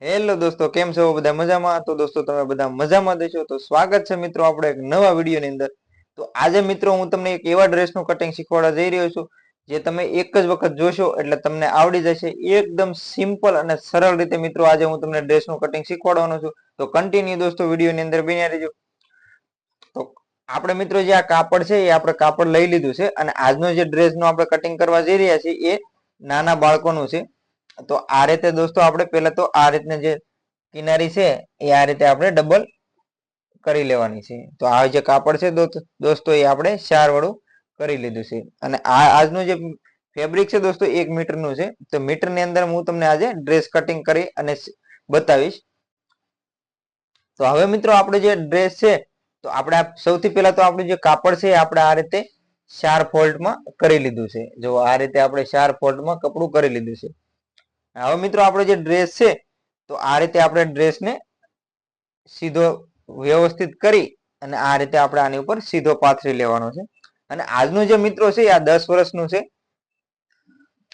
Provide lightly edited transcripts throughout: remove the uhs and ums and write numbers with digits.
Hello દોસ્તો, કેમ છો બધા? મજામાં? તો દોસ્તો તમે બધા મજામાં દેશો તો સ્વાગત છે મિત્રો આપણે એક નવા વિડીયોની અંદર. તો આજે મિત્રો હું તમને એક એવા ડ્રેસનું કટિંગ શીખવાડવા જઈ રહ્યો છું જે તમે એક જ વખત જોશો એટલે તમને આવડી જશે. એકદમ સિમ્પલ અને સરળ રીતે મિત્રો આજે હું તમને ડ્રેસનું કટિંગ શીખવાડવાનો છું. તો કન્ટિન્યુ દોસ્તો વિડીયોની અંદર બન્યા રહેજો. તો આપણે મિત્રો જે આ કાપડ છે એ આપણે કાપડ લઈ લીધું છે અને આજનો જે ડ્રેસનું આપણે કટિંગ કરવા જઈ રહ્યા છીએ એ નાના બાળકોનું છે. તો આ રીતે દોસ્તો આપણે પહેલા તો આ રીતના જે કિનારી છે એ આ રીતે આપણે ડબલ કરી લેવાની છે. તો આ જે કાપડ છે દોસ્તો એ આપણે 4 વાળું કરી લીધું છે અને આજનું જે ફેબ્રિક છે દોસ્તો 1 મીટરનું છે. તો મીટરની અંદર હું તમને આજે ડ્રેસ કટિંગ કરી અને બતાવીશ. તો હવે મિત્રો આપણે જે ડ્રેસ છે તો આપણે સૌથી પહેલા તો આપણું જે કાપડ છે આપણે આ રીતે 4 ફોલ્ડમાં કરી લીધું છે. જો આ રીતે આપણે 4 ફોલ્ડમાં કપડું કરી લીધું છે. હવે મિત્રો આપણો જે ડ્રેસ છે તો આ રીતે આપણે ડ્રેસને સીધો વ્યવસ્થિત કરી અને આ રીતે આપણે આની ઉપર સીધો પાથરી લેવાનો છે. અને આજનું જે મિત્રો છે આ 10 વર્ષનું છે.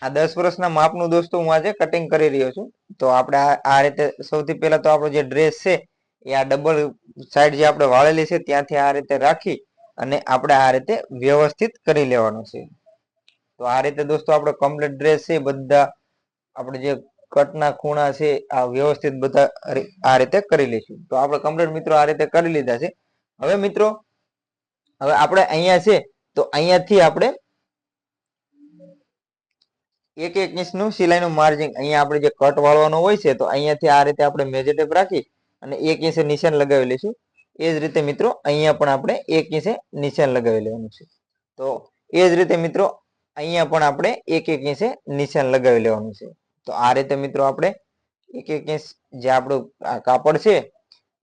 આ 10 વર્ષના માપનું દોસ્તો હું આજે કટિંગ કરી રહ્યો છું. તો આપણે આ રીતે સૌથી પહેલા તો આપણો જે ડ્રેસ છે એ આ ડબલ સાઈડ જે આપણે વાળેલી છે ત્યાંથી આ રીતે રાખી અને આપણે આ રીતે વ્યવસ્થિત કરી લેવાનો છે. તો આ રીતે દોસ્તો આપણો કમ્પ્લીટ ડ્રેસ છે બધા આપણે જે કટના ખૂણા છે આ વ્યવસ્થિત બધા આ રીતે કરી લઈશું. તો આપણે કમ્પ્લીટ મિત્રો આ રીતે કરી લીધા છે. હવે મિત્રો હવે આપણે અહીંયા છે તો અહીંયાથી આપણે 1 ઇંચનું સિલાઈનું માર્જિન અહીંયા આપણે જે કટ વાળવાનો હોય છે તો અહીંયાથી આ રીતે આપણે મેજર ટેપ રાખી અને 1 ઇંચે નિશાન લગાવી લઈશું. એ જ રીતે મિત્રો અહીંયા પણ આપણે 1 ઇંચે નિશાન લગાવી લેવાનું છે. તો એ જ રીતે મિત્રો અહીંયા પણ આપણે 1 ઇંચે નિશાન લગાવી લેવાનું છે. તો આ રીતે મિત્રો આપણે 1 ઇંચ જે આપણું કાપડ છે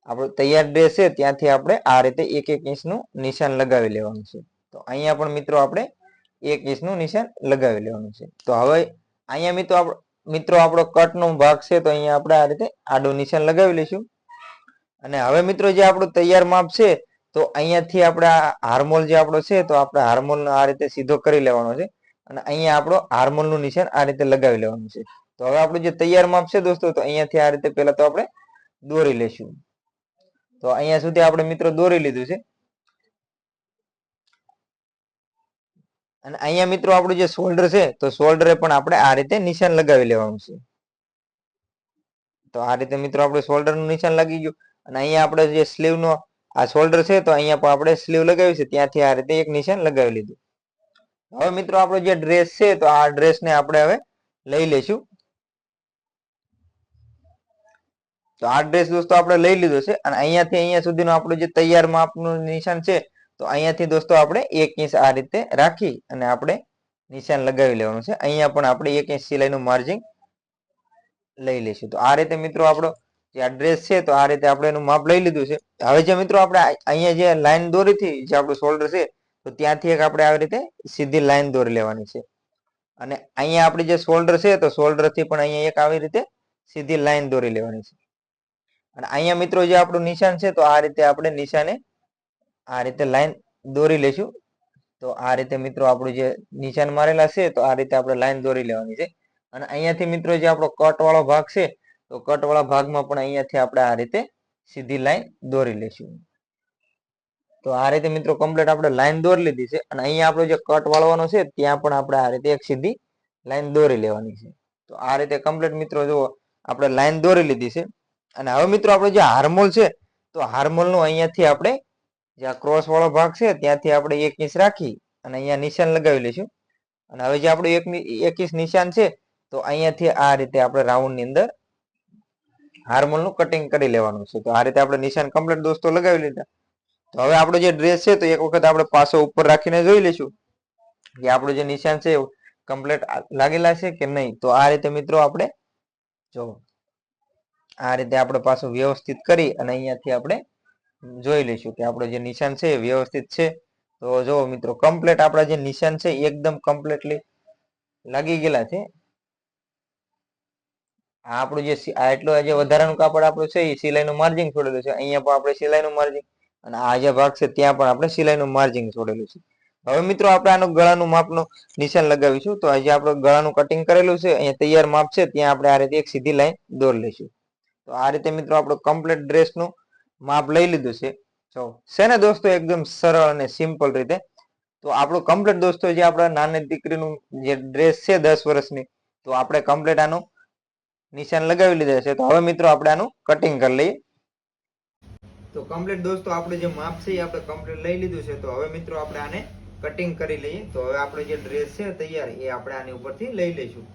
આપણો તૈયાર ડ્રેસ છે ત્યાંથી આપણે આ રીતે 1 ઇંચનું નિશાન લગાવી લેવાનું છે. તો અહીંયા પણ મિત્રો આપણે 1 ઇંચનું નિશાન લગાવી લેવાનું છે. તો હવે અહીંયા મિત્રો આપણો કટનો ભાગ છે તો અહીંયા આપણે આ રીતે આડું નિશાન લગાવી લઈશું. અને હવે મિત્રો જે આપણું તૈયાર માપ છે તો અહીંયાથી આપણે હાર્મોલ જે આપણો છે તો આપણે હાર્મોલ આ રીતે સીધો કરી લેવાનો છે અને અહીંયા આપણો હાર્મોલનું નિશાન આ રીતે લગાવી લેવાનું છે. તો હવે આપણું જે તૈયાર માપ છે દોસ્તો તો અહીંયાથી આ રીતે પહેલા તો આપણે દોરી લેશું. તો અહીંયા સુધી આપણે મિત્રો દોરી લીધું છે અને અહીંયા મિત્રો આપણું જે શોલ્ડર છે તો શોલ્ડરે પણ આપણે આ રીતે નિશાન લગાવી લેવાનું છે. તો આ રીતે મિત્રો આપણે શોલ્ડરનું નિશાન લાગી ગયું અને અહીંયા આપણે જે સ્લીવનો આ શોલ્ડર છે તો અહીંયા પણ આપણે સ્લીવ લગાવી છે ત્યાંથી આ રીતે એક નિશાન લગાવી લીધું. હવે મિત્રો આપણો જે ડ્રેસ છે તો આ ડ્રેસને આપણે હવે લઈ લઈશું. તો આ ડ્રેસ દોસ્તો આપણે લઈ લીધો છે અને અહીંયાથી અહીંયા સુધીનું આપણું જે તૈયાર માપનું નિશાન છે તો અહીંયાથી દોસ્તો આપણે 1 ઇંચ આ રીતે રાખી અને આપણે નિશાન લગાવી લેવાનું છે. અહીંયા પણ આપણે 1 ઇંચ સિલાઈનું માર્જિન લઈ લઈશું. તો આ રીતે મિત્રો આપણો જે આ ડ્રેસ છે તો આ રીતે આપણે એનું માપ લઈ લીધું છે. હવે જે મિત્રો આપણે અહીંયા જે લાઈન દોરીથી જે આપણું શોલ્ડર છે તો ત્યાંથી એક આપણે આવી રીતે સીધી લાઈન દોરી લેવાની છે અને અહીંયા આપણી જે શોલ્ડર છે તો શોલ્ડરથી પણ અહીંયા એક આવી રીતે સીધી લાઈન દોરી લેવાની છે. અને અહીંયા મિત્રો જે આપણું નિશાન છે તો આ રીતે આપણે નિશાને આ રીતે લાઈન દોરી લઈશું. તો આ રીતે મિત્રો આપણું જે નિશાન મારેલા છે તો આ રીતે આપણે લાઈન દોરી લેવાની છે. અને અહીંયાથી મિત્રો જે આપણો કટ વાળો ભાગ છે તો કટ વાળા ભાગમાં પણ અહીંયાથી આપણે આ રીતે સીધી લાઈન દોરી લઈશું. તો આ રીતે મિત્રો કમ્પ્લીટ આપણે લાઈન દોરી લીધી છે અને અહીંયા આપણો જે કટ વાળવાનો છે ત્યાં પણ આપણે આ રીતે એક સીધી લાઈન દોરી લેવાની છે. તો આ રીતે કમ્પ્લીટ મિત્રો જુઓ આપણે લાઈન દોરી લીધી છે. અને હવે મિત્રો આપણો જે હાર્મોલ છે તો હાર્મોલનું અહીંયાથી આપણે જે આ ક્રોસ વાળો ભાગ છે ત્યાંથી આપણે 1 ઇંચ રાખી અને અહીંયા નિશાન લગાવી લઈશું. અને હવે જે આપણું 1 ઇંચ નિશાન છે તો અહીંયાથી આ રીતે આપણે રાઉન્ડની અંદર હાર્મોલનું કટિંગ કરી લેવાનું છે. તો આ રીતે આપણે નિશાન કમ્પ્લીટ દોસ્તો લગાવી લીધા. તો હવે આપણો જે ડ્રેસ છે તો એક વખત આપણે પાછો ઉપર રાખીને જોઈ લઈશું કે આપણું જે નિશાન છે કમ્પ્લીટ લાગેલા છે કે નહીં. તો આ રીતે મિત્રો આપણે જો આ રીતે આપણે પાછું વ્યવસ્થિત કરી અને અહીંયાથી આપણે જોઈ લઈશું કે આપણું જે નિશાન છે વ્યવસ્થિત છે. તો જો મિત્રો કમ્પ્લીટ આપણા જે નિશાન છે એકદમ કમ્પ્લીટલી લાગી ગયેલા છે. આપણું જે એટલો જે વધારાનું કાપડ આપણું છે એ સિલાઈનું માર્જિન છોડેલું છે. અહીંયા પણ આપણે સિલાઈનું માર્જિન અને આ જે ભાગ છે ત્યાં પણ આપણે સિલાઈનું માર્જિન છોડેલું છે. હવે મિત્રો આપણે આનું ગળાનું માપનું નિશાન લગાવીશું. તો આજે આપણે ગળાનું કટિંગ કરેલું છે અહીંયા તૈયાર માપ છે ત્યાં આપણે આ રીતે એક સીધી લાઈન દોરી લઈશું. તો આ રીતે મિત્રો આપણો કમ્પ્લીટ ડ્રેસનું માપ લઈ લીધું છે ને દોસ્તો એકદમ સરળ અને સિમ્પલ રીતે. તો આપણું કમ્પ્લીટ દોસ્તો જે આપણા નાની દીકરીનું જે ડ્રેસ છે 10 વર્ષની, તો આપણે કમ્પ્લીટ આનું નિશાન લગાવી લીધા છે. તો હવે મિત્રો આપણે આનું કટિંગ કરી લઈએ. તો કમ્પ્લીટ દોસ્તો આપણે જે માપ છે એ આપણે કમ્પ્લીટ લઈ લીધું છે. તો હવે મિત્રો આપણે આને કટિંગ કરી લઈએ. તો હવે આપણે જે ડ્રેસ છે તૈયાર એ આપણે આની ઉપરથી લઈ લઈશું.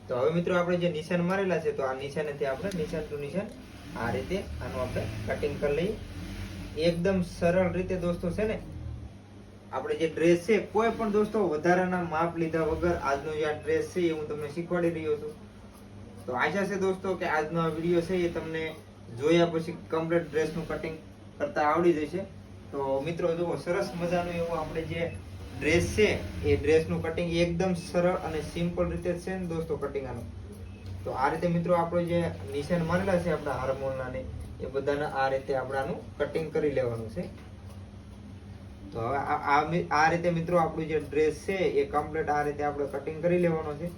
તો હવે મિત્રો આપણે જે નિશાન મારેલા છે તો આ નિશાનેથી આપણે નિશાન ટુ નિશાન આ રીતે આનું આપણે કટિંગ કરી લઈએ. એકદમ સરળ રીતે દોસ્તો છે ને આપણે જે ડ્રેસ છે કોઈ પણ દોસ્તો વધારાના માપ લીધા વગર આજનો જે આ ડ્રેસ છે એ હું તમને શીખવાડી રહ્યો છું. તો આશા છે દોસ્તો કે આજનો આ વિડીયો છે એ તમને જોયા પછી કમ્પ્લીટ ડ્રેસનું કટિંગ કરતા આવડી જશે. તો મિત્રો જુઓ સરસ મજાનું એવું આપણે જે ડ્રેસ છે એ ડ્રેસનું કટિંગ એકદમ સરળ અને સિમ્પલ રીતે છે ને દોસ્તો કટિંગ આનું. તો આ રીતે મિત્રો આપણે જે નિશાન મારેલા છે આપણા હારમોનના ને એ બધાને આ રીતે આપણે આનું કટિંગ કરી લેવાનું છે. તો હવે આ રીતે મિત્રો આપણું જે ડ્રેસ છે એ કમ્પ્લીટ આ રીતે આપણે કટિંગ કરી લેવાનો છે.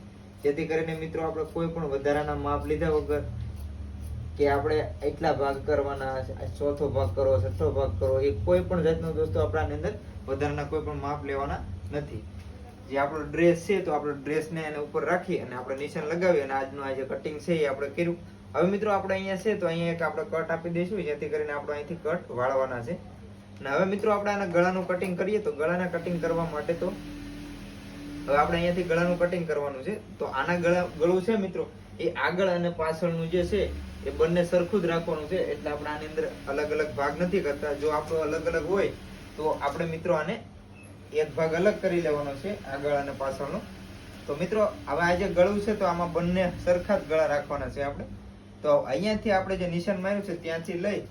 જેથી કરીને મિત્રો આપણે કોઈ પણ વધારાના માપ લીધા વગર કે આપણે એટલા ભાગ કરવાના, ચોથો ભાગ કરવો, છઠ્ઠો ભાગ કરવો, એ કોઈ પણ જાતનો દોસ્તો આપણાની અંદર વધારાના કોઈ પણ માપ લેવાના નથી. જે આપણો ડ્રેસ છે તો આપણે ડ્રેસને એને ઉપર રાખી અને આપણે નિશાન લગાવી અને આજનું આ જે કટિંગ છે એ આપણે કર્યું. હવે મિત્રો આપણે અહીંયા છે તો અહીંયા એક આપણે કટ આપી દઈશું જેથી કરીને આપણે અહીંથી કટ વાળવાના છે. અને હવે મિત્રો આપણે આના ગળાનું કટિંગ કરીએ. તો ગળાના કટિંગ કરવા માટે તો હવે આપણે અહીંયાથી ગળાનું કટિંગ કરવાનું છે. તો આના ગળું છે મિત્રો એ આગળ અને પાછળનું જે છે એ બંને સરખું જ રાખવાનું છે. એટલે આપણે આની અંદર અલગ અલગ ભાગ નથી કરતા. જો આપણો અલગ અલગ હોય તો આપણે મિત્રો આને એક ભાગ અલગ કરી લેવાનો છે આગળ અને પાછળનો. તો મિત્રો હવે આ જે ગળું છે તો આમાં બંને સરખા જ ગળા રાખવાના છે આપણે. તો અહીંયાથી આપણે જે નિશાન માર્યું છે ત્યાંથી લઈ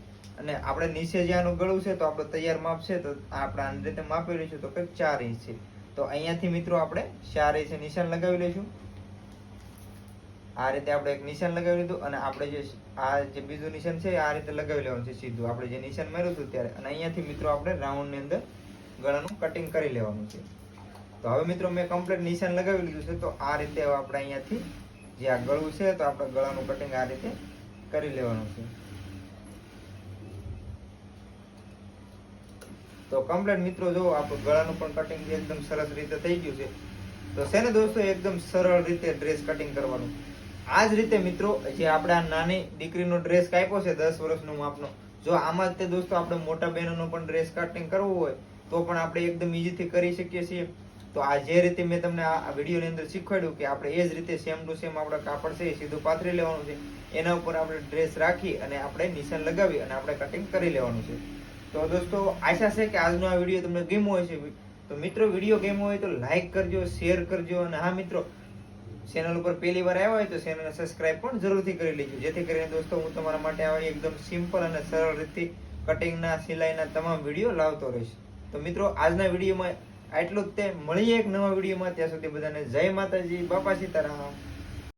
અને આપણે નીચે જે આનું ગળું છે તો આપણે તૈયાર માપ છે તો આપણે આની રીતે માપી લઈશું તો કંઈક 4 ઇંચ છે. તો અહીંયાથી મિત્રો આપણે 4 ઇંચ નિશાન લગાવી લઈશું. આ રીતે આપણે એક નિશાન લગાવી લીધું અને આપણે જે બીજું નિશાન છે આ રીતે લગાવી લેવાનું છે સીધું આપણે જે નિશાન માર્યું હતું ત્યારે. અને અહીંયાથી મિત્રો આપણે રાઉન્ડ ની અંદર ગળાનું કટિંગ કરી લેવાનું છે. તો હવે મિત્રો મેં કમ્પ્લીટ નિશાન લગાવી લીધું છે. તો આ રીતે આપણે અહીંયાથી જે આ ગળું છે તો આપણે ગળાનું કટિંગ આ રીતે કરી લેવાનું છે. તો કમ્પ્લીટ મિત્રો જો આપણું ગળાનું પણ કટિંગ એકદમ સરસ રીતે થઈ ગયું છે. તો છે ને દોસ્તો એકદમ સરળ રીતે ડ્રેસ કટિંગ કરવાનું. આ જ રીતે મિત્રો જે આપણે આ નાની દીકરીનો ડ્રેસ કાપ્યો છે 10 વર્ષનો માપનો, જો આમાં જ તે દોસ્તો આપણે મોટા બહેનોનો પણ ડ્રેસ કટિંગ કરવું હોય તો પણ આપણે એકદમ ઈઝીથી કરી શકીએ છીએ. તો આ જે રીતે મેં તમને આ વિડીયોની અંદર શીખવાડ્યું કે આપણે એ જ રીતે સેમ ટુ સેમ આપણે કાપડ છે એ સીધું પાથરી લેવાનું છે. એના ઉપર આપણે ડ્રેસ રાખી અને આપણે નિશાન લગાવી અને આપણે કટિંગ કરી લેવાનું છે. તો દોસ્તો આશા છે કે આજનો આ વિડીયો તમને ગમ્યો હોય છે. તો મિત્રો વિડીયો ગમ્યો હોય તો લાઈક કરજો, શેર કરજો અને હા મિત્રો ચેનલ ઉપર પહેલી વાર આવ્યા હોય તો ચેનલને સબસ્ક્રાઇબ પણ જરૂરથી કરી લેજો. જેથી કરીને દોસ્તો હું તમારા માટે આવા એકદમ સિમ્પલ અને સરળ રીતે કટિંગના સિલાઈના તમામ વિડીયો લાવતો રહીશ. તો મિત્રો આજના વિડીયોમાં આટલું જ તે. મળીએ એક નવા વિડીયોમાં. ત્યાં સુધી બધાને જય માતાજી, બાપા સીતારામ.